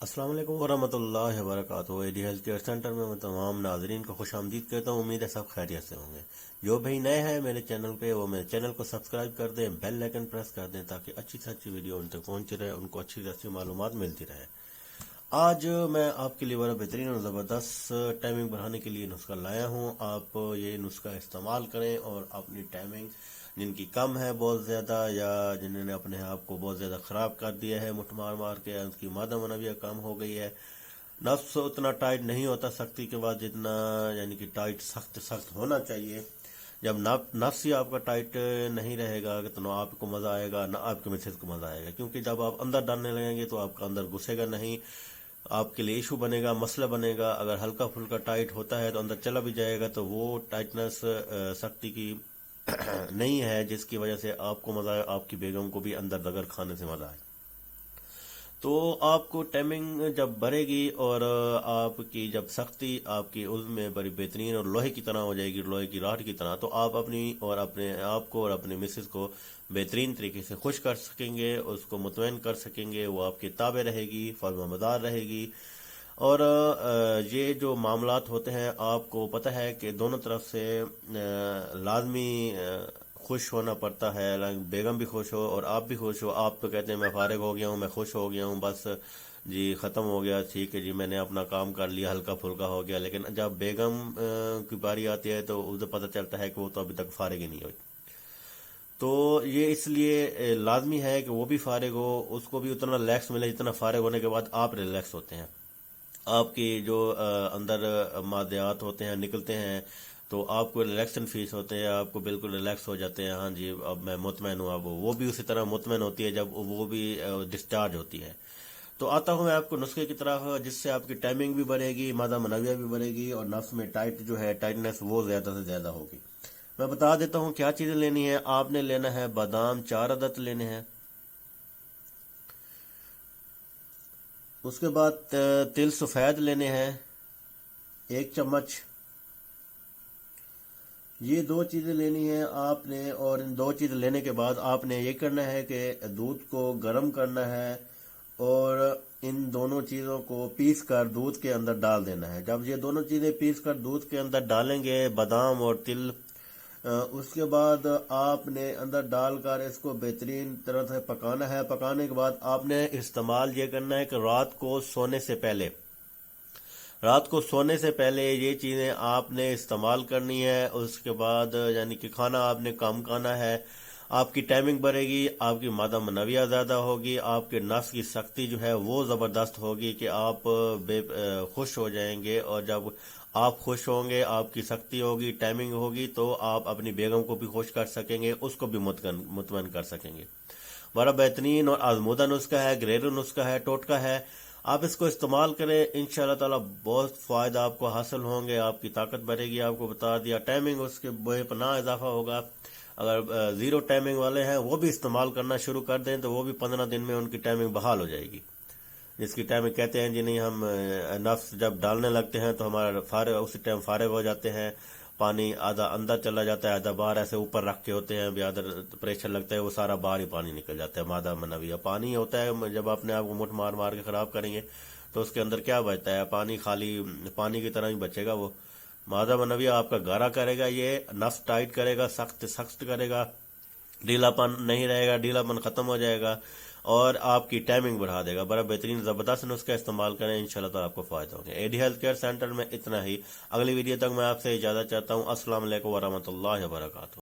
السلام علیکم ورحمۃ اللہ وبرکاتہ۔ اے ڈی ہیلتھ کیئر سینٹر میں تمام ناظرین کو خوش آمدید کہتا ہوں۔ امید ہے سب خیریت سے ہوں گے۔ جو بھی نئے ہیں میرے چینل پہ وہ میرے چینل کو سبسکرائب کر دیں، بیل آئکن پریس کر دیں تاکہ اچھی سے اچھی ویڈیو ان تک پہنچتی رہے، ان کو اچھی سے اچھی معلومات ملتی رہے۔ آج میں آپ کے لیے بڑا بہترین اور زبردست ٹائمنگ بڑھانے کے لیے نسخہ لایا ہوں۔ آپ یہ نسخہ استعمال کریں اور اپنی ٹائمنگ جن کی کم ہے بہت زیادہ، یا جنہوں نے اپنے آپ کو بہت زیادہ خراب کر دیا ہے مٹھ مار مار کے، اس کی مادہ منویہ کم ہو گئی ہے، نفس اتنا ٹائٹ نہیں ہوتا سختی کے بعد جتنا یعنی کہ ٹائٹ سخت ہونا چاہیے۔ جب نفس ہی آپ کا ٹائٹ نہیں رہے گا تو نہ آپ کو مزہ آئے گا نہ آپ کے مسز کو مزہ آئے گا، کیونکہ جب آپ اندر ڈالنے لگیں گے تو آپ کا اندر گھسے گا نہیں، آپ کے لیے ایشو بنے گا، مسئلہ بنے گا۔ اگر ہلکا پھلکا ٹائٹ ہوتا ہے تو اندر چلا بھی جائے گا، تو وہ ٹائٹنس سختی کی نہیں ہے جس کی وجہ سے آپ کو مزہ آئے، آپ کی بیگم کو بھی اندر دگر کھانے سے مزہ آئے۔ تو آپ کو ٹائمنگ جب بڑھے گی اور آپ کی جب سختی آپ کی عزم میں بڑی بہترین اور لوہے کی طرح ہو جائے گی، لوہے کی راڈ کی طرح، تو آپ اپنی اور اپنے آپ کو اور اپنے مسز کو بہترین طریقے سے خوش کر سکیں گے، اس کو مطمئن کر سکیں گے، وہ آپ کے تابع رہے گی، فرمانبردار رہے گی۔ اور یہ جو معاملات ہوتے ہیں آپ کو پتہ ہے کہ دونوں طرف سے لازمی خوش ہونا پڑتا ہے، بیگم بھی خوش ہو اور آپ بھی خوش ہو۔ آپ تو کہتے ہیں میں فارغ ہو گیا ہوں، میں خوش ہو گیا ہوں، بس جی ختم ہو گیا، ٹھیک ہے جی میں نے اپنا کام کر لیا، ہلکا پھلکا ہو گیا، لیکن جب بیگم کی باری آتی ہے تو اسے پتہ چلتا ہے کہ وہ تو ابھی تک فارغ ہی نہیں ہوئی۔ تو یہ اس لیے لازمی ہے کہ وہ بھی فارغ ہو، اس کو بھی اتنا ریلیکس ملے جتنا فارغ ہونے کے بعد آپ ریلیکس ہوتے ہیں۔ آپ کی جو اندر مادیات ہوتے ہیں نکلتے ہیں تو آپ کو ریلیکسن فیس ہوتے ہیں، آپ کو بالکل ریلیکس ہو جاتے ہیں، ہاں جی اب میں مطمئن ہوں۔ اب وہ بھی اسی طرح مطمئن ہوتی ہے جب وہ بھی ڈسچارج ہوتی ہے۔ تو آتا ہوں میں آپ کو نسخے کی طرح جس سے آپ کی ٹائمنگ بھی بڑھے گی، مادہ منویہ بھی بڑھے گی، اور نفس میں ٹائٹ جو ہے ٹائٹنس وہ زیادہ سے زیادہ ہوگی۔ میں بتا دیتا ہوں کیا چیزیں لینی ہے۔ آپ نے لینا ہے بادام 4 عدد لینے ہیں، اس کے بعد تل سفید لینے ہیں 1 چمچ۔ یہ 2 چیزیں لینی ہیں آپ نے، اور ان 2 چیزیں لینے کے بعد آپ نے یہ کرنا ہے کہ دودھ کو گرم کرنا ہے اور ان دونوں چیزوں کو پیس کر دودھ کے اندر ڈال دینا ہے۔ جب یہ دونوں چیزیں پیس کر دودھ کے اندر ڈالیں گے، بادام اور تل، اس کے بعد آپ نے اندر ڈال کر اس کو بہترین طرح سے پکانا ہے۔ پکانے کے بعد آپ نے استعمال یہ کرنا ہے کہ رات کو سونے سے پہلے یہ چیزیں آپ نے استعمال کرنی ہے۔ اس کے بعد یعنی کہ کھانا آپ نے کم کھانا ہے، آپ کی ٹائمنگ بڑھے گی، آپ کی مادہ منویہ زیادہ ہوگی، آپ کے نفس کی سختی جو ہے وہ زبردست ہوگی کہ آپ خوش ہو جائیں گے، اور جب آپ خوش ہوں گے، آپ کی سختی ہوگی، ٹائمنگ ہوگی، تو آپ اپنی بیگم کو بھی خوش کر سکیں گے، اس کو بھی مطمئن کر سکیں گے۔ بڑا بہترین اور آزمودہ نسخہ ہے، گھریلو نسخہ ہے، ٹوٹکا ہے۔ آپ اس کو استعمال کریں، انشاءاللہ تعالی بہت فائدہ آپ کو حاصل ہوں گے، آپ کی طاقت بڑھے گی۔ آپ کو بتا دیا ٹائمنگ اس کے بے پناہ اضافہ ہوگا۔ اگر 0 ٹائمنگ والے ہیں وہ بھی استعمال کرنا شروع کر دیں تو وہ بھی 15 دن میں ان کی ٹائمنگ بحال ہو جائے گی۔ جس کی ٹائمنگ کہتے ہیں جی نہیں، ہم نفس جب ڈالنے لگتے ہیں تو ہمارا اسی ٹائم فارغ ہو جاتے ہیں، پانی آدھا اندر چلا جاتا ہے، آدھا باہر، ایسے اوپر رکھ کے ہوتے ہیں، ادھر پریشر لگتا ہے، وہ سارا باہر ہی پانی نکل جاتا ہے۔ مادہ منویہ پانی ہوتا ہے، جب اپنے آپ کو مٹھ مار مار کے خراب کریں گے تو اس کے اندر کیا بچتا ہے؟ پانی، خالی پانی کی طرح ہی بچے گا۔ وہ مادہ منویہ آپ کا گارا کرے گا، یہ نفس ٹائٹ کرے گا، سخت کرے گا، ڈھیلا پن نہیں رہے گا، ڈھیلا پن ختم ہو جائے گا، اور آپ کی ٹائمنگ بڑھا دے گا۔ بڑا بہترین زبردست نسخہ استعمال کریں، انشاءاللہ تعالی آپ کو فائدہ ہوگا۔ اے ڈی ہیلتھ کیئر سینٹر میں اتنا ہی۔ اگلی ویڈیو تک میں آپ سے اجازت چاہتا ہوں۔ السلام علیکم ورحمۃ اللہ وبرکاتہ۔